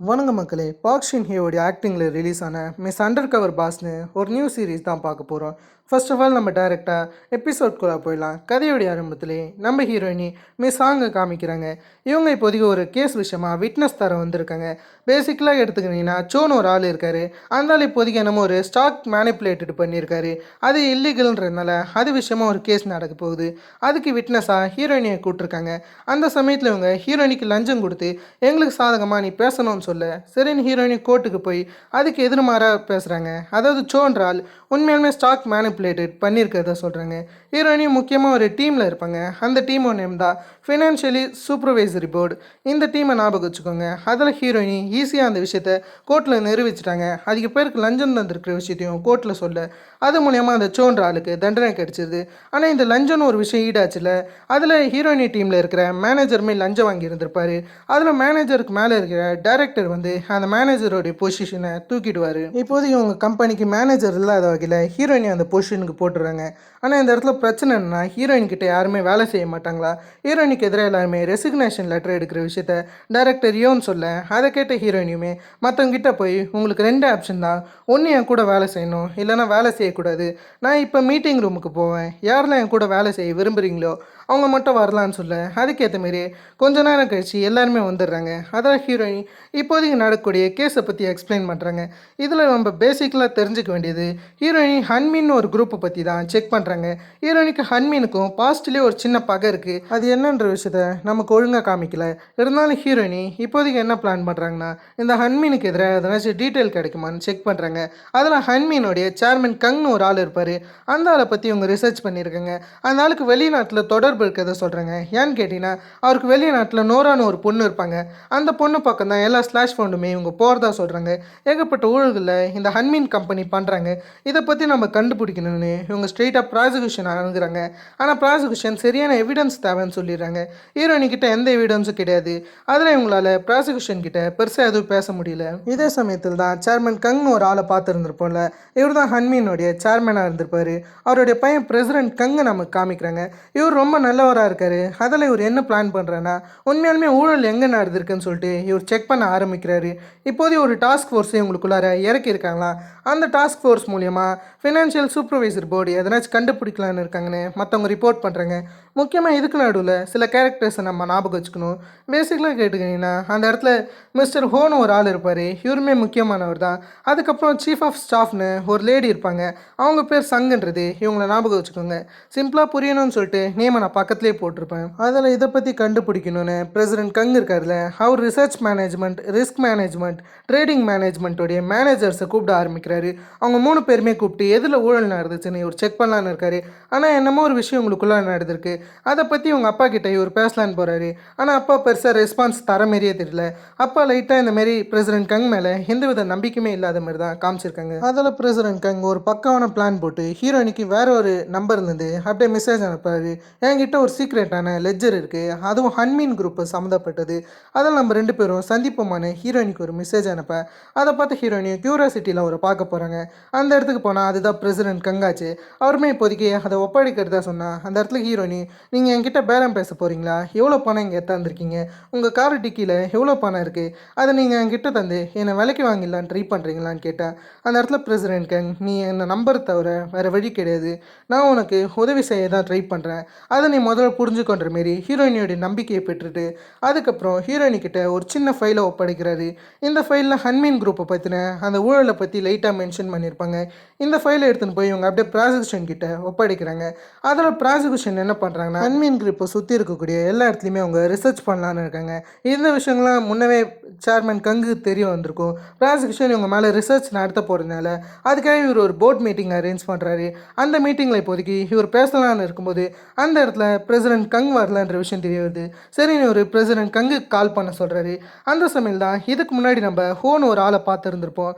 வணங்க மக்களே, பார்க் ஷின் ஹேயோடைய ஆக்டிங்கில் ரிலீஸ் ஆன மிஸ் அண்டர் கவர் பாஸ்னு ஒரு நியூ சீரீஸ் தான் பார்க்க போகிறோம். ஃபர்ஸ்ட் ஆஃப் ஆல் நம்ம டேரெக்டாக எபிசோட்குள்ளே போயிடலாம். கதையுடைய ஆரம்பத்திலே நம்ம ஹீரோயினி மிஸ் சாங்கை காமிக்கிறாங்க. இவங்க இப்போதைக்கு ஒரு கேஸ் விஷயமாக விட்னஸ் தர வந்திருக்காங்க. பேசிக்கலாக எடுத்துக்கிட்டிங்கன்னா சோன்னு ஒரு ஆள் இருக்கார். அந்த ஆள் இப்போதைக்கு என்னமோ ஒரு ஸ்டாக் மேனிப்புலேட்டட் பண்ணியிருக்காரு. அது இல்லீகல்ன்றதுனால அது விஷயமாக ஒரு கேஸ் நடக்க போகுது. அதுக்கு விட்னஸாக ஹீரோயினியை கூப்பிட்ருக்காங்க. அந்த சமயத்தில் இவங்க ஹீரோயினிக்கு லஞ்சம் கொடுத்து எங்களுக்கு சாதகமாக நீ பேசணும்னு சொல்ல சரின்னு ஹீரோயினி கோர்ட்டுக்கு போய் அதுக்கு எதிர்மாறாக பேசுகிறாங்க. அதாவது சோன்றால் உண்மையாலுமே ஸ்டாக் மேனிப்புலேட்டட் பண்ணியிருக்கிறத சொல்கிறாங்க. ஹீரோயினி முக்கியமாக ஒரு டீமில் இருப்பாங்க. அந்த டீமோட நேம் தான் ஃபினான்ஷியலி சூப்பர்வைசரி போர்டு. இந்த டீமை ஞாபகம் வச்சுக்கோங்க. அதில் ஹீரோயினி ஈஸியாக அந்த விஷயத்தை கோர்ட்டில் நிரூபிச்சிட்டாங்க. அதுக்கு பேருக்கு லஞ்சம் தந்திருக்கிற விஷயத்தையும் கோர்ட்டில் சொல்ல அது மூலயமா அந்த சோன்ற ஆளுக்கு தண்டனை கிடைச்சிது. ஆனால் இந்த லஞ்சம்னு ஒரு விஷயம் ஈடாச்சுல, அதில் ஹீரோயினி டீமில் இருக்கிற மேனேஜருமே லஞ்சம் வாங்கி இருந்திருப்பாரு. அதில் மேனேஜருக்கு மேலே இருக்கிற டைரக்டர் வந்து அந்த மேனேஜருடைய பொசிஷனை தூக்கிடுவார். இப்போதைக்கு உங்கள் கம்பெனிக்கு மேனேஜர் இல்லாத வகையில் ஹீரோயினி அந்த பொசிஷனுக்கு போட்டுடுறாங்க. ஆனால் இந்த இடத்துல பிரச்சனை என்னன்னா, ஹீரோயின் கிட்ட யாருமே வேலை செய்ய மாட்டாங்களா. ஹீரோயினுக்கு எதிராக எல்லாருமே ரெசிக்னேஷன் லெட்டர் எடுக்கிற விஷயத்த டைரக்டர் யோன்னு சொல்ல அதை கேட்ட ஹீரோயினியுமே மற்றவங்க கிட்ட போய் உங்களுக்கு 2 ஆப்ஷன் தான், ஒன்று என் கூட வேலை செய்யணும், இல்லைனா வேலை செய்யக்கூடாது. நான் இப்போ மீட்டிங் ரூமுக்கு போவேன், யாரெல்லாம் என் கூட வேலை செய்ய விரும்புகிறீங்களோ அவங்க மட்டும் வரலான்னு சொல்ல அதுக்கேற்ற மாரி கொஞ்ச நேரம் கழித்து எல்லாருமே வந்துடுறாங்க. அதான் ஹீரோயின் இப்போதைக்கு நடக்கக்கூடிய கேஸை பற்றி எக்ஸ்பிளைன் பண்ணுறாங்க. இதில் நம்ம பேசிக்கலாக தெரிஞ்சுக்க வேண்டியது, ஹீரோயின் ஹன்மின்னு ஒரு குரூப்பை பற்றி தான் செக் பண்ணுறாங்க. ஹீரோயினுக்கு ஹன்மீனுக்கும் பாஸ்ட்லேயே ஒரு சின்ன பகை இருக்குது. அது என்னன்ற விஷயத்த நமக்கு ஒழுங்காக காமிக்கல. இருந்தாலும் ஹீரோயினி இப்போதைக்கு என்ன பிளான் பண்ணுறாங்கன்னா, இந்த ஹன்மீனுக்கு எதிராக ஏதாச்சும் டீட்டெயில் கிடைக்குமான்னு செக் பண்ணுறாங்க. அதில் ஹன்மீனுடைய சேர்மன் கங்னு ஒரு ஆள் இருப்பார். அந்த ஆளை பற்றி இவங்க ரிசர்ச் பண்ணியிருக்காங்க. அந்த ஆளுக்கு வெளிநாட்டில் தொடர்பு இருக்கிறத சொல்கிறாங்க. ஏன்னு கேட்டிங்கன்னா, அவருக்கு வெளிநாட்டில் நோரான்னு ஒரு பொண்ணு இருப்பாங்க. அந்த பொண்ணு பக்கம் தான் எல்லா ஸ்லாஷ் ஃபண்டுமே இவங்க போகிறதா சொல்கிறாங்க. ஏகப்பட்ட ஊழல்களில் இந்த ஹன்மீன் கம்பெனி பண்ணுறாங்க. இதை பற்றி நம்ம கண்டுபிடிக்கணும்னு இவங்க ஸ்ட்ரெயிட்டாக ப்ராசிக்யூஷன் அணுகுறாங்க. ஆனால் ப்ராசிக்யூஷன் சரியான எவிடன்ஸ் தேவைன்னு சொல்லிடுறாங்க. ஹீரோயினிக்கிட்ட எந்த எவிடன்ஸும் கிடையாது. அதில் இவங்களால் ப்ராசிக்யூஷன் கிட்ட பெருசாக எதுவும் பேச முடியல. இதே சமயத்தில் தான் சேர்மன் கங்னு ஒரு ஆளை பார்த்துருந்துருப்போம்ல, இவர் தான் ஹன்மீனுடைய சேர்மனாக இருந்திருப்பார். அவருடைய பையன் பிரசிடென்ட் கங்கை நமக்கு காமிக்கிறாங்க. இவர் ரொம்ப நல்லவராக இருக்கார். அதில் இவர் என்ன பிளான் பண்ணுறேன்னா, உண்மையாலுமே ஊழல் எங்கே நடந்திருக்குன்னு சொல்லிட்டு இவர் செக் பண்ண ஆரம்பிக்கிறாரு. இப்போதே ஒரு டாஸ்க் ஃபோர்ஸை இவங்களுக்குள்ளார இறக்கியிருக்காங்களா. அந்த டாஸ்க் ஃபோர்ஸ் மூலியமாக ஃபினான்ஷியல் சூப்பர்வைசர் போர்டு எதனாச்சும் கண்டுபிடிக்கலான்னு இருக்காங்கன்னு மற்றவங்க ரிப்போர்ட் பண்ணுறாங்க. முக்கியமாக இதுக்கு நடுவில் சில கேரக்டர்ஸை நம்ம ஞாபகம் வச்சுக்கணும். பேசிக்கலாக கேட்டுக்கிட்டிங்கன்னா, அந்த இடத்துல மிஸ்டர் ஹோன்னு ஒரு ஆள் இருப்பார். இவருமே முக்கியமானவர் தான். அதுக்கப்புறம் சீஃப் ஆஃப் ஸ்டாஃப்னு ஒரு லேடி இருப்பாங்க. அவங்க பேர் சங்குன்றது. இவங்களை ஞாபகம் வச்சுக்கோங்க. சிம்பிளாக புரியணும்னு சொல்லிட்டு நேமை நான் பக்கத்துலேயே போட்டிருப்பேன். அதில் இதை பற்றி கண்டுபிடிக்கணும்னு பிரசிடென்ட் கங் இருக்கார்ல, அவர் research management, risk management, trading மேனேஜ்மெண்ட்டோடைய மேனேஜர்ஸை கூப்பிட ஆரம்பிக்கிறாரு. அவங்க 3 பேருமே கூப்பிட்டு எதில் ஊழல் நடந்துச்சுன்னு இவர் செக் பண்ணலான்னு இருக்காரு. ஆனால் என்னமோ ஒரு விஷயம் உங்களுக்குள்ளே நடந்திருக்கு, அதை பற்றி உங்கள் அப்பா கிட்ட இவர் பேசலான்னு போகிறாரு. ஆனால் அப்பா பெருசாக ரெஸ்பான்ஸ் தர மாரியே தெரியல. அப்பா லைட்டாக இந்த மாரி பிரசிடென்ட் கங் மேலே எந்தவித நம்பிக்கையுமே இல்லாத மாதிரி தான் காமிச்சிருக்காங்க. அதில் பிரசிடென்ட் கங் ஒரு பக்காவான பிளான் போட்டு ஹீரோயினிக்கு வேற ஒரு நம்பர்லேருந்து அப்படியே மெசேஜ் அனுப்புறாரு. என்கிட்ட ஒரு சீக்ரெட்டான லெட்ஜர் இருக்குது, அதுவும் ஹன்மீன் குரூப்பு சம்மந்தப்பட்டது, அதில் நம்ம 2 பேரும் சந்திப்போமான ஹீரோயினுக்கு ஒரு மெசேஜ் அனுப்ப அதை பார்த்து ஹீரோயினி கியூரியாசிட்டியில் அவரை பார்க்க போகிறாங்க. அந்த இடத்துக்கு போனால் அதுதான் பிரசிடென்ட் கங்காச்சு. அவருமே இப்போதைக்கு அதை ஒப்படைக்கிறதா சொன்னால் அந்த இடத்துல ஹீரோயினி, நீங்கள் என்கிட்ட பேரம் பேச போகிறீங்களா, எவ்வளோ பணம் இங்கே தந்துருக்கீங்க, உங்கள் கார் டிக்கியில் எவ்வளோ பணம் இருக்குது, அதை நீங்கள் என்கிட்ட தந்து என்னை விலைக்கு வாங்கிடலான்னு ட்ரை பண்ணுறீங்களான்னு கேட்டேன். அந்த இடத்துல பிரசிடென்ட் கங், நீ என்னை நம்பர் தவிர வேறு வழி கிடையாது, நான் உனக்கு உதவி செய்ய தான் ட்ரை பண்ணுறேன், அதை நீ முதல்ல புரிஞ்சுக்கொன்ற மாரி ஹீரோயினியோடைய நம்பிக்கையை பெற்றுட்டு அதுக்கப்புறம் ஹீரோயினிக்கிட்ட ஒரு சின்ன ஃபைலை ஒப்படைக்கிறாரு. இந்த ஃபைலில் ஹன்மீன் குரூப்பை பற்றின அந்த ஊழலை பற்றி லைட்டாக மென்ஷன் பண்ணியிருப்பாங்க. இந்த ஃபைலை எடுத்துன்னு போய் இவங்க அப்படியே ப்ராசிக்யூஷன் கிட்ட ஒப்படைக்கிறாங்க. அதில் ப்ராசிக்யூஷன் என்ன பண்ணுறாங்கன்னா, ஹன்மீன் குரூப்பை சுற்றி இருக்கக்கூடிய எல்லா இடத்துலையுமே அவங்க ரிசர்ச் பண்ணலான்னு இருக்காங்க. இந்த விஷயங்கள்லாம் முன்னவே சேர்மன் கங்கு தெரிய வந்திருக்கும். ப்ராசிக்யூஷன் இவங்க மேலே ரிசர்ச் நடத்த போகிறதுனால அதுக்காக இவர் ஒரு போர்ட் மீட்டிங் அரேஞ்ச் பண்ணுறாரு. அந்த மீட்டிங்கில் இப்போதைக்கு இவர் பேசலான்னு இருக்கும்போது அந்த இடத்துல பிரசிடென்ட் கங் வரலன்ற விஷயம் தெரிய வருது. சரி, ஒரு பிரசிடென்ட் கங்கு கால் பண்ண சொல்கிறாரு. அந்த சமயம் தான் இதுக்கு முன்னாடி நம்ம ஹோன்னு ஒரு ஆளை பார்த்துருந்துருப்போம்.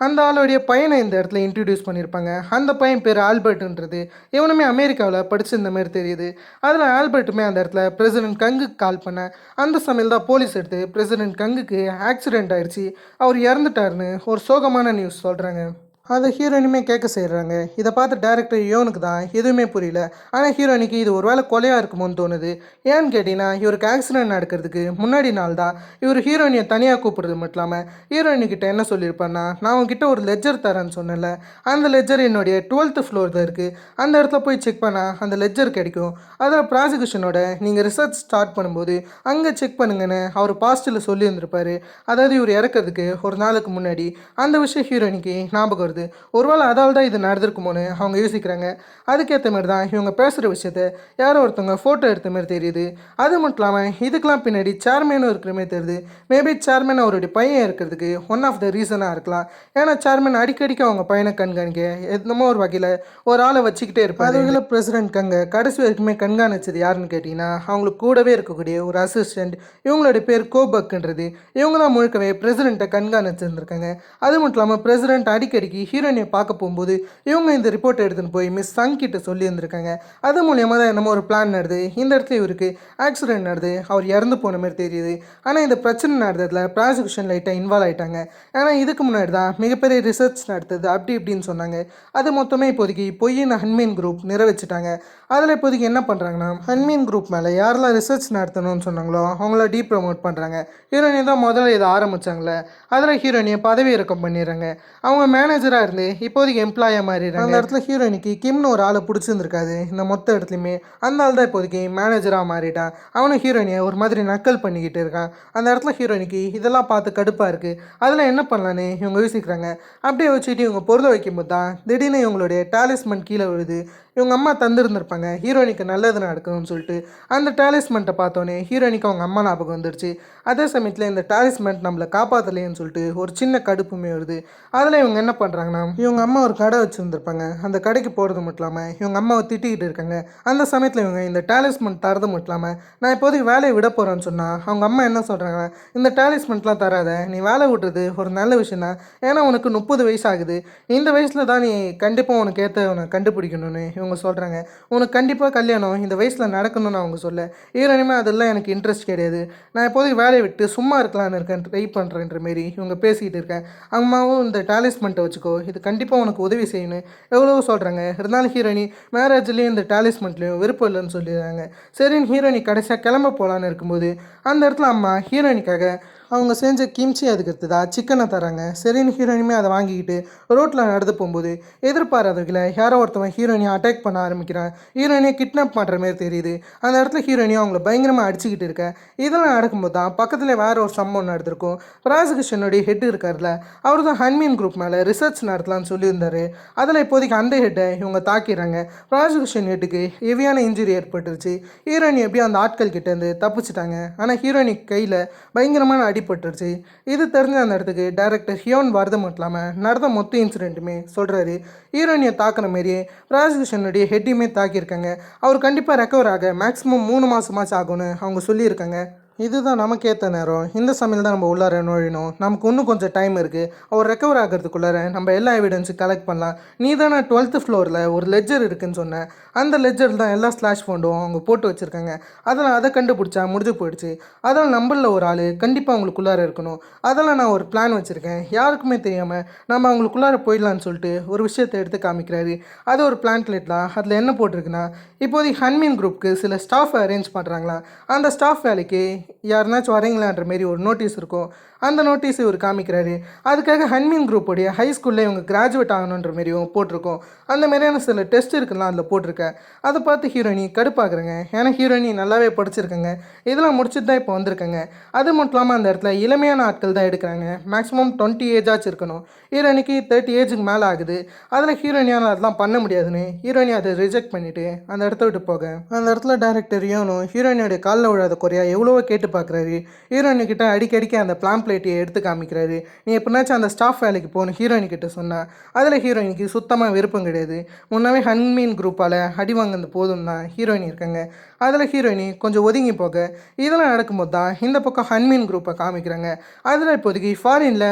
அந்த ஆளுடைய பையனை இந்த இடத்துல இன்ட்ரடியூஸ் பண்ணியிருப்பாங்க. அந்த பையன் பேர் ஆல்பர்ட்ன்றது. இவனுமே அமெரிக்காவில் படிச்சிருந்த மாதிரி தெரியுது. அதில் ஆல்பர்ட்டுமே அந்த இடத்துல பிரசிடென்ட் கங்குக்கு கால் பண்ண அந்த சமயம் தான் போலீஸ் எடுத்து பிரசிடென்ட் கங்குக்கு ஆக்சிடென்ட் ஆயிடுச்சு, அவர் இறந்துட்டாருன்னு ஒரு சோகமான நியூஸ் சொல்கிறாங்க. அதை ஹீரோயினுமே கேட்க செய்கிறாங்க. இதை பார்த்து டேரக்டர் யோனுக்கு தான் எதுவுமே புரியல. ஆனால் ஹீரோயினுக்கு இது ஒரு வேளை கொலையாக இருக்குமோன்னு தோணுது. ஏன்னு கேட்டிங்கன்னா இவருக்கு ஆக்சிடென்ட் நடக்கிறதுக்கு முன்னாடி நாள் தான் இவர் ஹீரோயினியை தனியாக கூப்பிடுறது மட்டும் இல்லாமல் ஹீரோயினிக்கிட்ட என்ன சொல்லியிருப்பான்னா, நான் உங்ககிட்ட ஒரு லெஜர் தரேன்னு சொன்னேன்ல, அந்த லெஜர் என்னுடைய 12th ஃப்ளோர் தான் இருக்குது, அந்த இடத்துல போய் செக் பண்ணால் அந்த லெஜர் கிடைக்கும். அதில் ப்ராசிக்யூஷனோட நீங்கள் ரிசர்ச் ஸ்டார்ட் பண்ணும்போது அங்கே செக் பண்ணுங்கன்னு அவர் பாஸ்ட்டில் சொல்லியிருந்திருப்பாரு. அதாவது இவர் இறக்கிறதுக்கு ஒரு நாளுக்கு முன்னாடி. அந்த விஷயம் ஹீரோயினிக்கு ஞாபகம் வருது. ஒருவேளை அதால் தான் இது நடந்திருக்குமோன்னு அவங்க யோசிக்கிறாங்க. அதுக்கேற்ற மாதிரி தான் இவங்க பேசுகிற விஷயத்த யாரோ ஒருத்தவங்க ஃபோட்டோ எடுத்த மாதிரி தெரியுது. அது மட்டும் இல்லாமல் இதுக்கெலாம் பின்னாடி சேர்மேனும் இருக்கிற மாதிரி தெரியுது. மேபி சேர்மேன் அவருடைய பையன் இருக்கிறதுக்கு ஒன் ஆஃப் த ரீசனாக இருக்கலாம். ஏன்னா சேர்மேன் அடிக்கடிக்கு அவங்க பையனை கண்காணிக்க என்னமோ ஒரு வகையில் ஒரு ஆளை வச்சுக்கிட்டே இருப்பார். அது வகையில் பிரசிடென்ட் கங்க கடைசி வரைக்குமே கண்காணிச்சது யாருன்னு கேட்டிங்கன்னா அவங்களுக்கு கூடவே இருக்கக்கூடிய ஒரு அசிஸ்டண்ட். இவங்களுடைய பேர் கோபக்ன்றது. இவங்க தான் முழுக்கவே பிரசிடெண்ட்டை கண்காணிச்சிருந்துருக்காங்க. அது மட்டும் இல்லாமல் பிரசிடென்ட் அடிக்கடிக்கு ஹீரோயினை பார்க்க போகும்போது இவங்க இந்த ரிப்போர்ட்டை எடுத்துன்னு போய் மிஸ் சங் கிட்ட சொல்லியிருந்திருக்காங்க. அது மூலியமாக தான் என்னமோ ஒரு பிளான் நடக்குது. இந்த இடத்துல இவருக்கு ஆக்சிடென்ட் நடந்து அவர் இறந்து போன மாதிரி தெரியுது. ஆனால் இந்த பிரச்சனை நடந்ததில் ப்ராசிக்யூஷன் லைட்டாக இன்வால்வ் ஆகிட்டாங்க. ஏன்னா இதுக்கு முன்னாடி தான் மிகப்பெரிய ரிசர்ச் நடத்துது அப்படி இப்படின்னு சொன்னாங்க. அது மொத்தமே இப்போதைக்கு பொய்யின் ஹன்மீன் குரூப் நிறைவேற்றிட்டாங்க. அதில் இப்போதைக்கு என்ன பண்ணுறாங்கன்னா ஹன்மீன் குரூப் மேலே யாரெல்லாம் ரிசர்ச் நடத்தணும்னு சொன்னாங்களோ அவங்கள ப்ரமோட் பண்ணுறாங்க. ஹீரோயினி தான் முதல்ல இதை ஆரம்பித்தாங்களே, அதில் ஹீரோயினியை பதவி இறக்கம் பண்ணிடுறாங்க. அவங்க மேனேஜராக இருந்து இப்போதைக்கு எம்ப்ளாயாக மாறிடுறாங்க. அந்த இடத்துல ஹீரோயினிக்கு கிம்னு ஒரு ஆளை பிடிச்சிருந்துருக்காது இந்த மொத்த இடத்துலையுமே. அந்த ஆள் தான் இப்போதைக்கு மேனேஜராக மாறிட்டான். அவனும் ஹீரோயினியை ஒரு மாதிரி நக்கல் பண்ணிக்கிட்டு இருக்கான். அந்த இடத்துல ஹீரோயினிக்கு இதெல்லாம் பார்த்து கடுப்பாக இருக்குது. அதில் என்ன பண்ணலான்னு இவங்க யோசிக்கிறாங்க. அப்படியே வச்சுக்கிட்டு இவங்க பொருளை வைக்கும்போது தான் திடீர்னு இவங்களுடைய டாலிஸ்மெண்ட் கீழே விழுது. இவங்க அம்மா தந்துருந்துருப்பாங்க ஹீரோயினிக்கு நல்லது நடக்கணும்னு சொல்லிட்டு. அந்த டாலிஸ்மெண்ட்டை பார்த்தோன்னே ஹீரோயினிக்கு அவங்க அம்மா ஞாபகம் வந்துருச்சு. அதே சமயத்தில் இந்த டாலிஸ்மெண்ட் நம்மளை காப்பாற்றலையேன்னு சொல்லிட்டு ஒரு சின்ன கடுப்புமே வருது. அதில் இவங்க என்ன பண்ணுறாங்கன்னா இவங்க அம்மா ஒரு கடை வச்சுருந்துருப்பாங்க. அந்த கடைக்கு போகிறது மட்டும் இல்லாமல் இவங்க அம்மாவை திட்டிக்கிட்டு இருக்காங்க. அந்த சமயத்தில் இவங்க இந்த டாலிஸ்மெண்ட் தரது மட்டும் இல்லாமல் நான் இப்போதைக்கு வேலையை விட போகிறேன்னு சொன்னால் அவங்க அம்மா என்ன சொல்கிறாங்க, இந்த டாலிஸ்மெண்ட்லாம் தராத, நீ வேலை விட்டுறது ஒரு நல்ல விஷயம் தான். ஏன்னா உனக்கு 30 வயசு ஆகுது. இந்த வயசில் தான் நீ கண்டிப்பாக உனக்கு ஏற்ற உனக்கு கண்டுபிடிக்கணும்னு இவங்க சொல்கிறாங்க. உனக்கு கண்டிப்பாக கல்யாணம் இந்த வயசில் நடக்கணும்னு அவங்க சொல்ல ஈரனிமே அதெல்லாம் எனக்கு இன்ட்ரெஸ்ட் கிடையாது, நான் இப்போதைக்கு வேலையை விட்டு சும்மா இருக்கலான்னு இருக்கேன், ட்ரை பண்ணுறேன்ற மாரி இவங்க பேசிக்கிட்டு இருக்கேன். அம்மாவும் இந்த டாலிஸ்மெண்ட்டை வச்சுக்கோ, இது கண்டிப்பாக உனக்கு உதவி செய்யணும் எவ்வளவோ சொல்கிறாங்க. இருந்தாலும் ஹீரோயினி மேரேஜ்லேயும் இந்த டாலிஸ்மெண்ட்லேயும் விருப்பம் இல்லைன்னு சொல்லிடுறாங்க. சரின்னு ஹீரோயினி கடைசியாக கிளம்ப போகலான்னு இருக்கும்போது அந்த இடத்துல அம்மா ஹீரோயினிக்காக அவங்க செஞ்ச கிம்ச்சி அதுக்கு தான் சிக்கனை தராங்க. சரின்னு ஹீரோயினுமே அதை வாங்கிக்கிட்டு ரோட்டில் நடந்து போகும்போது எதிர்பாராதவர்களை யாரோ ஒருத்தவன் ஹீரோயினை அட்டாக் பண்ண ஆரம்பிக்கிறான். ஹீரோயினை கிட்னாப் பண்ணுற மாதிரி தெரியுது. அந்த இடத்துல ஹீரோயினையும் அவங்கள பயங்கரமாக அடிச்சுக்கிட்டு இருக்க. இதெல்லாம் நடக்கும்போது தான் பக்கத்தில் வேறு ஒரு சம்பவம் நடந்திருக்கும். ப்ராசிக்யூஷனுடைய ஹெட் இருக்கார்ல, அவர் தான் ஹன்மீன் குரூப் மேலே ரிசர்ச் நடத்தலான்னு சொல்லியிருந்தார். அதில் இப்போதைக்கு அந்த ஹெட்டை இவங்க தாக்கிறாங்க. ப்ராசிக்யூஷன் ஹெட்டுக்கு ஹெவியான இன்ஜுரி ஏற்பட்டுருச்சு. ஹீரோயினி எப்படியும் அந்த ஆட்கள் கிட்டேருந்து தப்பிச்சிட்டாங்க. ஆனால் ஹீரோயினிக்கு கையில் பயங்கரமான அடிபட்டுருச்சு. இது தெரிஞ்ச அந்த இடத்துக்கு டைரக்டர் ஹியோன் வரது மட்டும் இல்லாமல் நடந்த மொத்த இன்சிடென்ட்டுமே சொல்கிறாரு. ஹீரோயினியை தாக்கின மாரியே ப்ராசிக்யூஷனுடைய ஹெட்டையுமே தாக்கியிருக்காங்க. அவர் கண்டிப்பாக ரெக்கவர் ஆக மேக்ஸிமம் 3 மாதமாச்சும் ஆகும்னு அவங்க சொல்லியிருக்காங்க. இதுதான் நமக்கு ஏற்ற நேரம். இந்த சமையல் தான் நம்ம உள்ளார நுழையணும். நமக்கு இன்னும் கொஞ்சம் டைம் இருக்குது. அவர் ரெக்கவர் ஆகிறதுக்குள்ளார நம்ம எல்லா எவிடன்ஸும் கலெக்ட் பண்ணலாம். நீ தானே 12th ஃப்ளோரில் ஒரு லெஜர் இருக்குதுன்னு சொன்னேன். அந்த லெஜர் தான் எல்லா ஸ்லாஷ் ஃபோண்டும் அவங்க போட்டு வச்சுருக்காங்க. அதெல்லாம் அதை கண்டுபிடிச்சா முடிஞ்சு போயிடுச்சு. அதெல்லாம் நம்மளில் ஒரு ஆள் கண்டிப்பாக அவங்களுக்குள்ளார இருக்கணும். அதெல்லாம் நான் ஒரு பிளான் வச்சுருக்கேன், யாருக்குமே தெரியாமல் நம்ம அவங்களுக்குள்ளார போயிடலான்னு சொல்லிட்டு ஒரு விஷயத்தை எடுத்து காமிக்கிறாரு. அது ஒரு பிளான்ட்லெட் தான். அதில் என்ன போட்டிருக்குன்னா இப்போதைக்கு ஹன்மீன் குரூப்புக்கு சில ஸ்டாஃபை அரேஞ்ச் பண்ணுறாங்களாம். அந்த ஸ்டாஃப் வேலைக்கு யாருனாச்சும் வரீங்களான்ற மாரி ஒரு நோட்டீஸ் இருக்கும். அந்த நோட்டீஸ் இவர் காமிக்கிறாரு. அதுக்காக ஹன்மீன் குரூப்போடைய ஹை ஸ்கூலில் இவங்க கிராஜுவேட் ஆகணுன்ற மாரியும் போட்டிருக்கோம். அந்த மாதிரியான சில டெஸ்ட் இருக்குலாம் அதில் போட்டிருக்கேன். அதை பார்த்து ஹீரோயினி கடுப்பாக்குறேங்க. ஏன்னா ஹீரோயினி நல்லாவே படிச்சிருக்கேங்க, இதெல்லாம் முடிச்சுட்டு தான் இப்போ வந்திருக்கேங்க. அது மட்டும் இல்லாமல் அந்த இடத்துல இளமையான ஆட்கள் தான் எடுக்கிறாங்க. மேக்ஸிமம் 20 ஏஜாச்சும் இருக்கணும். ஹீரோயினிக்கு 30 ஏஜுக்கு மேலே ஆகுது. அதில் ஹீரோயினியால் அதெல்லாம் பண்ண முடியாதுன்னு ஹீரோயினி அதை ரிஜெக்ட் பண்ணிவிட்டு அந்த இடத்த விட்டு போக அந்த இடத்துல டேரக்டர் யோனும் ஹீரோயினுடைய காலில் விழாத குறையா எவ்வளவோ கேட்டு பார்க்குறாரு. ஹீரோயினிக்கிட்ட அடிக்கடிக்க அந்த பிளாம்ப்ளேட்டையை எடுத்து காமிக்கிறாரு. நீ எப்படினாச்சும் அந்த ஸ்டாஃப் வேலைக்கு போகணும் ஹீரோயினிக்கிட்ட சொன்னால். அதில் ஹீரோயினிக்கு சுத்தமாக விருப்பம் கிடையாது. முன்னாவே ஹன்மீன் குரூப்பால் அடி வாங்கினது போதும் தான் ஹீரோயின் இருக்காங்க. அதில் ஹீரோயினி கொஞ்சம் ஒதுங்கி போக இதெல்லாம் நடக்கும்போது தான் இந்த பக்கம் ஹன்மீன் குரூப்பை காமிக்கிறாங்க. அதில் இப்போதைக்கு ஃபாரினில்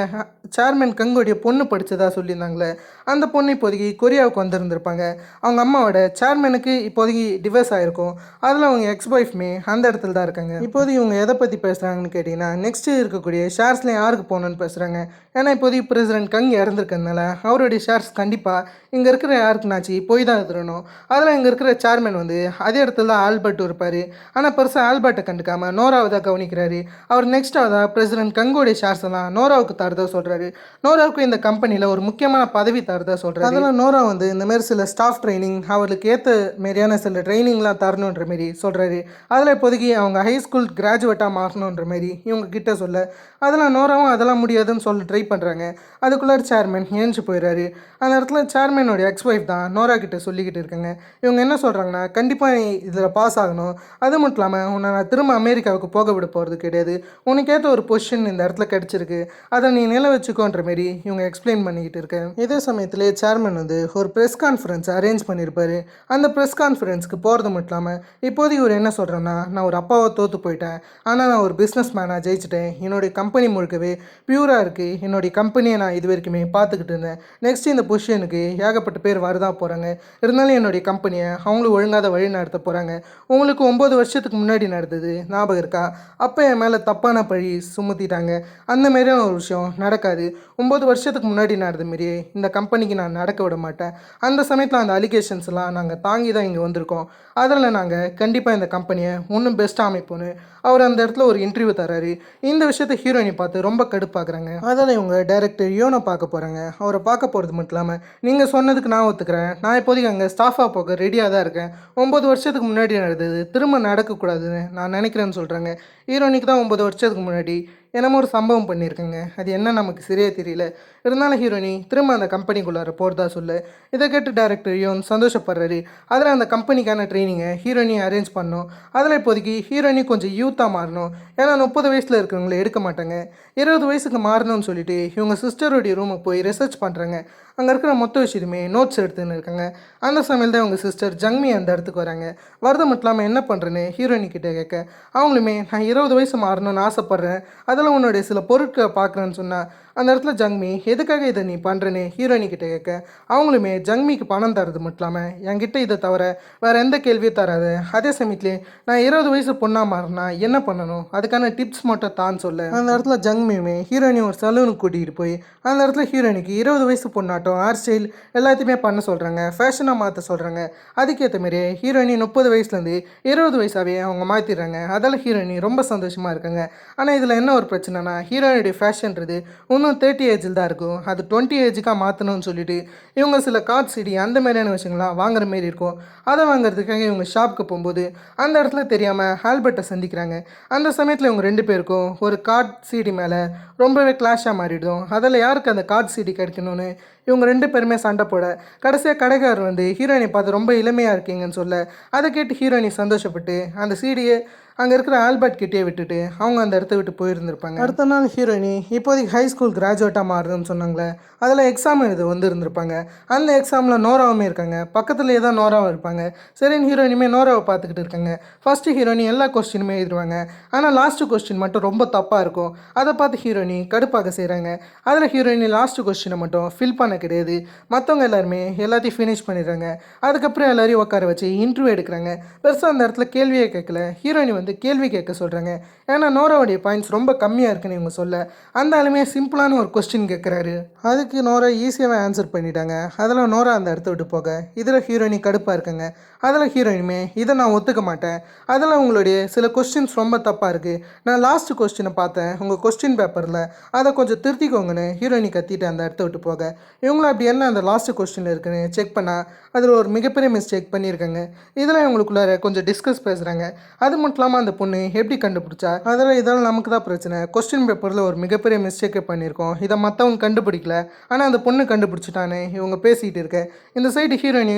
சேர்மன் கங்கோடைய பொண்ணு படித்ததா சொல்லியிருந்தாங்களே, அந்த பொண்ணு இப்போதைக்கு கொரியாவுக்கு வந்திருந்திருப்பாங்க. அவங்க அம்மாவோட சேர்மனுக்கு இப்போதைக்கு டிவோர்ஸ் ஆகிருக்கும். அதில் அவங்க எக்ஸ் ஒய்ஃப்மே அந்த இடத்துல தான் இருக்காங்க. இப்போதைக்கு இவங்க எதை பற்றி பேசுகிறாங்கன்னு கேட்டிங்கன்னா, நெக்ஸ்ட்டு இருக்கக்கூடிய ஷேர்ஸில் யாருக்கு போகணுன்னு பேசுகிறாங்க. ஏன்னா இப்போதைக்கு பிரசிடென்ட் கங் இறந்துருக்கனால அவருடைய ஷேர்ஸ் கண்டிப்பாக இங்கே இருக்கிற யாருக்குனாச்சு போய் தான் தரணும். அதில் இங்கே இருக்கிற சேர்மன் வந்து அதே இடத்துல தான் ஆல்பர்ட் இருப்பார். ஆனால் பெருசாக ஆல்பர்ட்டை கண்டுக்காமல் நோராவை தான் கவனிக்கிறாரு. அவர் நெக்ஸ்ட்டாக தான் பிரசிடென்ட் கங்கோடைய ஷேர்ஸ் எல்லாம் நோராவுக்கு தரதா சொல்கிறாரு. நோராவுக்கு இந்த கம்பெனியில் ஒரு முக்கியமான பதவி தரதா சொல்கிறாரு. அதெல்லாம் நோரா வந்து இந்தமாரி சில ஸ்டாஃப் ட்ரைனிங் அவளுக்கு ஏற்ற மாரியான சில ட்ரைனிங்லாம் தரணுன்ற மாரி சொல்கிறாரு. அதில் இப்போதைக்கு அவங்க ஹை ஸ்கூல் கிராஜுவேட்டாக மாறணுன்ற மாரி இவங்க கிட்ட சொல்ல, அதெல்லாம் நோராவும் அதெல்லாம் முடியாதுன்னு சொல்ல ட்ரை பண்ணுறாங்க. அதுக்குள்ளே சேர்மன் ஏஞ்சி போயிடுறாரு. அந்த இடத்துல சேர்மனோட எக்ஸ் ஒய்ஃப் தான் நோரா கிட்ட சொல்லிக்கிட்டு இருக்காங்க. இவங்க என்ன சொல்கிறாங்கன்னா, கண்டிப்பாக நீ இதில் பாஸ் ஆகணும். அது மட்டும் இல்லாமல் உன்னை நான் திரும்ப அமெரிக்காவுக்கு போக விட போகிறது கிடையாது. உனக்கேற்ற ஒரு பொசிஷன் இந்த இடத்துல கிடச்சிருக்கு, அதை நீ நில வச்சுக்கோன்ற மாரி இவங்க எக்ஸ்பிளைன் பண்ணிக்கிட்டு இருக்கேன். இதே சமயத்திலே சேர்மன் வந்து ஒரு ப்ரெஸ் கான்ஃபரன்ஸ் அரேஞ்ச் பண்ணியிருப்பார். அந்த ப்ரெஸ் கான்ஃபரன்ஸ்க்கு போகிறது மட்டும் இல்லாமல் இப்போதைக்கு இவர் என்ன சொல்கிறேன்னா, நான் ஒரு அப்பாவை தோற்று போயிட்டேன், ஆனால் நான் ஒரு பிஸ்னஸ் மேனாக ஜெயிச்சிட்டேன். என்னுடைய கம்பெனி முழுக்கவே பியூராக இருக்குது. என்னுடைய கம்பெனியை நான் இது வரைக்குமே பார்த்துக்கிட்டு இருந்தேன். நெக்ஸ்ட் இந்த பொசிஷனுக்கு ஏகப்பட்ட பேர் வரதான் போகிறாங்க. இருந்தாலும் என்னுடைய கம்பெனியை அவங்களும் ஒழுங்காக தான் வழி நடத்த போகிறாங்க. உங்களுக்கு 9 வருஷத்துக்கு முன்னாடி நடந்தது ஞாபகம் இருக்கா? அப்போ என் மேலே தப்பான பழி சுமத்திட்டாங்க. அந்த மாதிரியான ஒரு விஷயம் நடக்காது. 9 வருஷத்துக்கு முன்னாடி நடந்த மாரியே இந்த கம்பெனிக்கு நான் நடக்க விட மாட்டேன். அந்த சமயத்தில் அந்த அலிகேஷன்ஸ்லாம் நாங்கள் தாங்கி தான் இங்கே வந்திருக்கோம். அதில் நாங்கள் கண்டிப்பாக இந்த கம்பெனியை இன்னும் பெஸ்ட்டாக அமைப்போன்னு அவர் அந்த இடத்துல ஒரு இன்டர்வியூ தராரு. இந்த விஷயத்தை ஹீரோயினி பார்த்து ரொம்ப கடுப்பாக்குறாங்க. அதில் இவங்க டைரக்டர் யோனை பார்க்க போகிறாங்க. அவரை பார்க்க போகிறது மட்டும் இல்லாமல், நீங்கள் சொன்னதுக்கு நான் ஒத்துக்கிறேன், நான் இப்போதைக்கு அங்கே ஸ்டாஃபாக போக ரெடியாக தான் இருக்கேன். 9 வருஷத்துக்கு முன்னாடி நடந்தது திரும்ப நடக்கக்கூடாதுன்னு நான் நினைக்கிறேன்னு சொல்கிறாங்க. ஹீரோயினிக்கு தான் 9 வருஷத்துக்கு முன்னாடி என்னமோ ஒரு சம்பவம் பண்ணியிருக்கேங்க. அது என்ன நமக்கு சரியாக தெரியல. இருந்தாலும் ஹீரோயினி திரும்ப அந்த கம்பெனிக்குள்ளார போகிறதா சொல்லு. இதை கேட்டு டேரக்டர் யோன் சந்தோஷப்படுறாரு. அதில் அந்த கம்பெனிக்கான ட்ரைனிங்கை ஹீரோயினி அரேஞ்ச் பண்ணணும். அதில் இப்போதைக்கு ஹீரோயினி கொஞ்சம் யூத்தாக மாறணும். ஏன்னா 30 வயசில் இருக்கிறவங்கள எடுக்க மாட்டாங்க. 20 வயசுக்கு மாறணும்னு சொல்லிட்டு இவங்க சிஸ்டருடைய ரூமுக்கு போய் ரிசர்ச் பண்ணுறாங்க. அங்கே இருக்கிற மொத்த விஷயத்துமே நோட்ஸ் எடுத்துன்னு இருக்காங்க. அந்த சமயம் தான் அவங்க சிஸ்டர் ஜங்மி அந்த இடத்துக்கு வராங்க. வரது மட்டும் இல்லாமல் என்ன பண்ணுறேன்னு ஹீரோயினி கிட்டே கேட்க, அவங்களுமே நான் 20 வயசு மாறணும்னு ஆசைப்பட்றேன், அதில் உன்னுடைய சில பொருட்களை பார்க்குறேன்னு சொன்னால், அந்த இடத்துல ஜங்மி எதுக்காக இதை நீ பண்ணுறேன்னு ஹீரோயினி கிட்டே கேட்க, அவங்களுமே ஜங்மிக்கு பணம் தரது மட்டும் இல்லாமல் என்கிட்ட இதை தவிர வேறு எந்த கேள்வியும் தராது. அதே சமயத்துலேயே நான் 20 வயசு பொண்ணாக மாறினா என்ன பண்ணணும், அதுக்கான டிப்ஸ் மட்டும் தான் சொல்ல. அந்த இடத்துல ஜங்மியுமே ஹீரோயினி ஒரு சலூனுக்கு கூட்டிகிட்டு போய் அந்த இடத்துல ஹீரோயினிக்கு 20 வயசு பொண்ணாட்டம் ஹேர் ஸ்டைல் எல்லாத்தையுமே பண்ண சொல்கிறாங்க, ஃபேஷனாக மாற்ற சொல்கிறாங்க. அதுக்கேற்ற மாதிரியே ஹீரோயினி 30 வயசுலேருந்து 20 வயசாகவே அவங்க மாற்றிடுறாங்க. அதால் ஹீரோயினி ரொம்ப சந்தோஷமாக இருக்காங்க. ஆனால் இதில் என்ன ஒரு பிரச்சனைனா, ஹீரோயினுடைய ஃபேஷன்றது இன்னும் 30 ஏஜில் தான் இருக்கும். அது 20 ஏஜுக்காக மாற்றணும்னு சொல்லிட்டு இவங்க சில கார்ட் சிடி அந்த மாதிரியான விஷயங்கள்லாம் வாங்குற மாரி இருக்கும். அதை வாங்குறதுக்காக இவங்க ஷாப்புக்கு போகும்போது அந்த இடத்துல தெரியாமல் ஆல்பர்ட்டை சந்திக்கிறாங்க. அந்த சமயத்தில் இவங்க 2 பேருக்கும் ஒரு கார்ட் சிடி மேலே ரொம்பவே கிளாஷாக மாறிடும். அதில் யாருக்கு அந்த கார்ட் சிடி கிடைக்கணும்னு இவங்க 2 பேருமே சண்டை போட, கடைசியாக கடைக்காரர் வந்து ஹீரோயினை பார்த்து ரொம்ப இளமையாக இருக்கீங்கன்னு சொல்ல, அதை கேட்டு ஹீரோயினி சந்தோஷப்பட்டு அந்த சீடியை அங்கே இருக்கிற ஆல்பர்ட் கிட்டே விட்டுட்டு அவங்க அந்த இடத்த விட்டு போயிருந்திருப்பாங்க. அடுத்த நாள் ஹீரோயினி இப்போதைக்கு ஹை ஸ்கூல் கிராஜுவேட்டாக மாறுதுன்னு சொன்னாங்களே, அதில் எக்ஸாம் எழுத வந்துருந்துருப்பாங்க. அந்த எக்ஸாமில் நோராவுமே இருக்காங்க. பக்கத்துலேயே தான் நோராவும் இருப்பாங்க. சரின்னு ஹீரோயினுமே நோராவை பார்த்துக்கிட்டு இருக்காங்க. ஃபஸ்ட்டு ஹீரோயினி எல்லா கொஸ்டினுமே எழுதுவாங்க. ஆனால் லாஸ்ட்டு கொஸ்டின் மட்டும் ரொம்ப தப்பாக இருக்கும். அதை பார்த்து ஹீரோயினி கடுப்பாக செய்கிறாங்க. அதில் ஹீரோயினி லாஸ்ட்டு கொஸ்டினை மட்டும் ஃபில் பண்ண கிடையாது. மற்றவங்க எல்லாருமே எல்லாத்தையும் ஃபினிஷ் பண்ணிடுறாங்க. அதுக்கப்புறம் எல்லாரையும் உட்கார வச்சு இன்டர்வியூ எடுக்கிறாங்க. பெருசாக அந்த இடத்துல கேள்வியே கேட்கல. ஹீரோயினி வந்து கேள்வி கேட்க சொல்கிறாங்க. ஏன்னா நோராவுடைய பாயிண்ட்ஸ் ரொம்ப கம்மியாக இருக்குன்னு இவங்க சொல்ல, அந்த ஆளுமே சிம்பிளான ஒரு கொஸ்டின் கேட்குறாரு. அதுக்கு நோரா ஈஸியாகவே ஆன்சர் பண்ணிட்டாங்க. அதில் நோரா அந்த இடத்த விட்டு போக இதில் ஹீரோயினி கடுப்பாக இருக்குங்க. அதில் ஹீரோயினுமே இதை நான் ஒத்துக்க மாட்டேன், அதில் உங்களுடைய சில கொஸ்டின்ஸ் ரொம்ப தப்பாக இருக்குது, நான் லாஸ்ட்டு கொஸ்டினை பார்த்தேன் உங்கள் கொஸ்டின் பேப்பரில், அதை கொஞ்சம் திருத்திக்கோங்கன்னு ஹீரோயினி கத்திட்டு அந்த இடத்த விட்டு போக, இவங்களும் அப்படி என்ன அந்த லாஸ்ட்டு கொஸ்டினில் இருக்குன்னு செக் பண்ணால் அதில் ஒரு மிகப்பெரிய மிஸ்டேக் பண்ணியிருக்காங்க. இதில் இவங்களுக்குள்ளார கொஞ்சம் டிஸ்கஸ் பேசுகிறாங்க. அது மட்டும் இல்லாமல் அந்த பொண்ணு எப்படி கண்டுபிடிச்சா, அதில் இதெல்லாம் நமக்கு தான் பிரச்சனை, கொஸ்டின் பேப்பரில் ஒரு மிகப்பெரிய மிஸ்டேக்கை பண்ணியிருக்கோம், இதை மற்றவங்க கண்டுபிடிக்கல, ஆனால் அந்த பொண்ணு கண்டுபிடிச்சிட்டான்னு இவங்க பேசிகிட்டு இருக்க. இந்த சைடு ஹீரோயினி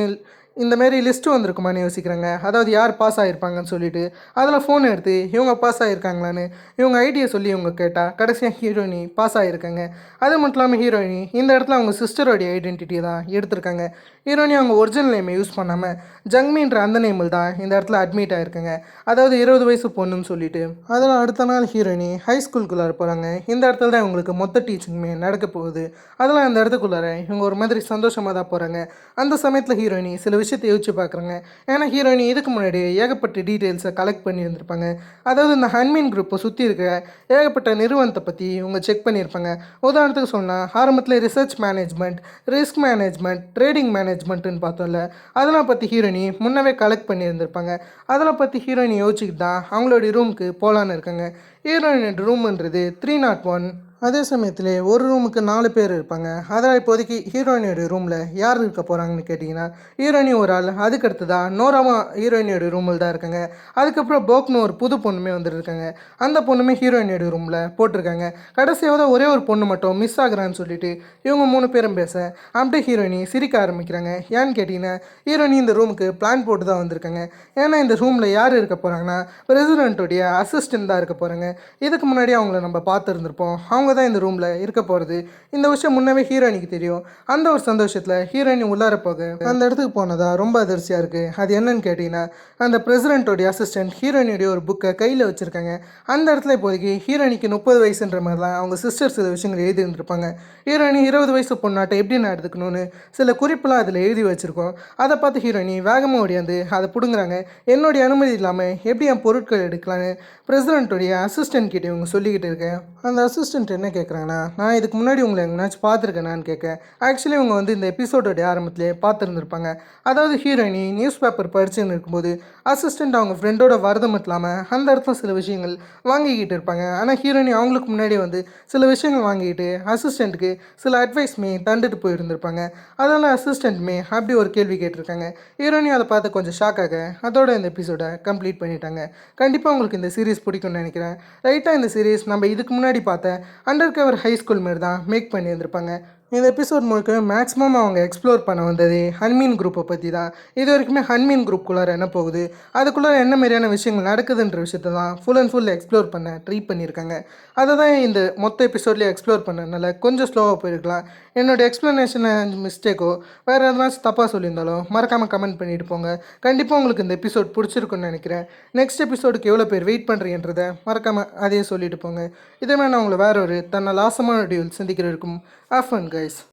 இந்த மாரி லிஸ்ட்டு வந்திருக்குமான்னு யோசிக்கிறாங்க. அதாவது யார் பாஸ் ஆகியிருப்பாங்கன்னு சொல்லிட்டு. அதில் ஃபோன் எடுத்து இவங்க பாஸ் ஆகியிருக்காங்களான்னு இவங்க ஐடியை சொல்லி இவங்க கேட்டால் கடைசியாக ஹீரோயினி பாஸ் ஆகியிருக்காங்க. அது மட்டும் இல்லாமல் ஹீரோயினி இந்த இடத்துல அவங்க சிஸ்டரோடைய ஐடென்டிட்டி தான் எடுத்திருக்காங்க. ஹீரோயினி அவங்க ஒரிஜினல் நேமை யூஸ் பண்ணாமல் ஜங்மின்ற அந்த நேமில் தான் இந்த இடத்துல அட்மிட் ஆகிருக்காங்க. அதாவது 20 வயசு பொண்ணுன்னு சொல்லிட்டு. அதில் அடுத்த நாள் ஹீரோயினி ஹை ஸ்கூலுக்குள்ளார போகிறாங்க. இந்த இடத்துல தான் இவங்களுக்கு மொத்த டீச்சிங்குமே நடக்க போகுது. அதெல்லாம் அந்த இடத்துக்குள்ளார இவங்க ஒரு மாதிரி சந்தோஷமாக தான் போகிறாங்க. அந்த சமயத்தில் ஹீரோயினி சில விஷயத்தை யோசிச்சு பார்க்குறாங்க. ஏன்னா ஹீரோயினி இதுக்கு முன்னாடி ஏகப்பட்ட டீட்டெயில்ஸை கலெக்ட் பண்ணியிருந்திருப்பாங்க. அதாவது இந்த ஹன்மீன் குரூப்பை சுற்றி இருக்க ஏகப்பட்ட நிறுவனத்தை பற்றி இவங்க செக் பண்ணியிருப்பாங்க. உதாரணத்துக்கு சொன்னால் ஆரம்பத்தில் research management, risk management, trading மேனேஜ்மெண்ட்டுன்னு பார்த்தோம்ல, அதெல்லாம் பற்றி ஹீரோயினி முன்னவே கலெக்ட் பண்ணியிருந்திருப்பாங்க. அதெல்லாம் பற்றி ஹீரோயினி யோசிச்சுக்கிட்டு தான் அவங்களுடைய ரூமுக்கு போகலான்னு இருக்காங்க. ஹீரோயினோட ரூம்ன்றது 301. அதே சமயத்தில் ஒரு ரூமுக்கு 4 பேர் இருப்பாங்க. அதில் இப்போதைக்கு ஹீரோயினோட ரூமில் யார் இருக்க போகிறாங்கன்னு கேட்டிங்கன்னா ஹீரோயினி ஒரு ஆள், அதுக்கடுத்து தான் நோராவும் ஹீரோயினோட ரூமில் தான் இருக்காங்க. அதுக்கப்புறம் போக்னு ஒரு புது பொண்ணுமே வந்துருக்காங்க. அந்த பொண்ணுமே ஹீரோயினோட ரூமில் போட்டிருக்காங்க. கடைசியாக ஒரே ஒரு பொண்ணு மட்டும் மிஸ் ஆகுறான்னு சொல்லிட்டு இவங்க 3 பேரும் பேச அப்படியே ஹீரோயினி சிரிக்க ஆரம்பிக்கிறாங்க. ஏன்னு கேட்டிங்கன்னா ஹீரோயினி இந்த ரூமுக்கு பிளான் போட்டு தான் வந்திருக்காங்க. ஏன்னா இந்த ரூமில் யார் இருக்க போகிறாங்கன்னா பிரசிடென்ட்டோடைய அசிஸ்டன்ட் தான் இருக்க போகிறாங்க. இதுக்கு முன்னாடி அவங்கள நம்ம பார்த்துருந்துருப்போம். அவங்க தான் இந்த ரூமில் இருக்க போகிறது. இந்த விஷயம் முன்னவே ஹீரோயினிக்கு தெரியும். அந்த ஒரு சந்தோஷத்தில் ஹீரோயினி உள்ளார போக அந்த இடத்துக்கு போனதா ரொம்ப அதிர்ச்சியாக இருக்குது. அது என்னன்னு கேட்டிங்கன்னா அந்த பிரசிடென்ட்டோடைய அசிஸ்டன்ட் ஹீரோயினுடைய ஒரு புக்கை கையில் வச்சுருக்காங்க. அந்த இடத்துல இப்போதைக்கு ஹீரோயினிக்கு 30 வயசுன்ற மாதிரி தான் அவங்க சிஸ்டர் சில விஷயங்கள் எழுதி இருந்திருப்பாங்க. ஹீரோயினி 20 வயசு பொண்ணாட்டை எப்படி நான் எடுத்துக்கணும்னு சில குறிப்பெல்லாம் அதில் எழுதி வச்சுருக்கோம். அதை பார்த்து ஹீரோயினி வேகமாக ஓடியாந்து அதை பிடுங்குறாங்க. என்னுடைய அனுமதி இல்லாமல் எப்படி என் பொருட்கள் எடுக்கலான்னு பிரசிடென்ட்டோடைய அசிஸ்டன்ட் கிட்டே இவங்க சொல்லிக்கிட்டு இருக்கேன். அந்த அசிஸ்டன்ட் என்ன கேட்குறாங்கன்னா, நான் இதுக்கு முன்னாடி உங்களை எங்கேனாச்சும் பார்த்துருக்கேனான்னு கேட்க, ஆக்சுவலி இவங்க வந்து இந்த எபிசோடோடைய ஆரம்பத்திலே பார்த்துருந்துருப்பாங்க. அதாவது ஹீரோயினி நியூஸ் பேப்பர் படிச்சுன்னு இருக்கும்போது அசிஸ்டன்ட் அவங்க ஃப்ரெண்டோட வரது மட்டும் இல்லாமல் அந்த இடத்துல சில விஷயங்கள் வாங்கிக்கிட்டு இருப்பாங்க. ஆனால் ஹீரோயினி அவங்களுக்கு முன்னாடி வந்து சில விஷயங்கள் வாங்கிக்கிட்டு அசிஸ்டண்ட்டுக்கு சில அட்வைஸ்மே தந்துட்டு போயிருந்திருப்பாங்க. அதனால் அசிஸ்டண்ட்டுமே அப்படி ஒரு கேள்வி கேட்டிருக்காங்க. ஹீரோயினி அதை பார்த்து கொஞ்சம் ஷாக்காக அதோட இந்த எபிசோடை கம்ப்ளீட் பண்ணிட்டாங்க. கண்டிப்பாக உங்களுக்கு இந்த சீரிஸ் பிடிக்கும்னு நினைக்கிறேன். ரைட்டாக இந்த சீரிஸ் நம்ம இதுக்கு முன்னாடி பார்த்த அண்டர் கவர் ஹை ஸ்கூல் மாரி தான் மேக் பண்ணியிருந்திருப்பாங்க. இந்த எபிசோட் முழுக்க மேக்ஸிமம் அவங்க எக்ஸ்ப்ளோர் பண்ண வந்தது ஹன்மீன் குரூப்பை பற்றி தான். இது வரைக்குமே ஹன்மீன் குரூப்புக்குள்ளார என்ன போகுது, அதுக்குள்ளார என்ன மாதிரியான விஷயங்கள் நடக்குதுன்ற விஷயத்தை தான் ஃபுல் அண்ட் ஃபுல் எக்ஸ்ப்ளோர் பண்ண ட்ரை பண்ணியிருக்காங்க. அதை தான் இந்த மொத்த எபிசோட்லேயே எக்ஸ்ப்ளோர் பண்ணனால கொஞ்சம் ஸ்லோவாக போயிருக்கலாம். என்னோடய எக்ஸ்ப்ளனேஷனை மிஸ்டேக்கோ வேறு எதனாச்சும் தப்பாக சொல்லியிருந்தாலும் மறக்காமல் கமெண்ட் பண்ணிட்டு போங்க. கண்டிப்பாக உங்களுக்கு இந்த எபிசோட் பிடிச்சிருக்குன்னு நினைக்கிறேன். நெக்ஸ்ட் எபிசோடுக்கு எவ்வளோ பேர் வெயிட் பண்ணுறீன்றதை மறக்காமல் அதையே சொல்லிட்டு போங்க. இதே மாதிரி நான் உங்களை வேற ஒரு தன்னால் ஆசமான டியூல் சந்திக்கிற இருக்கும். Have fun, guys.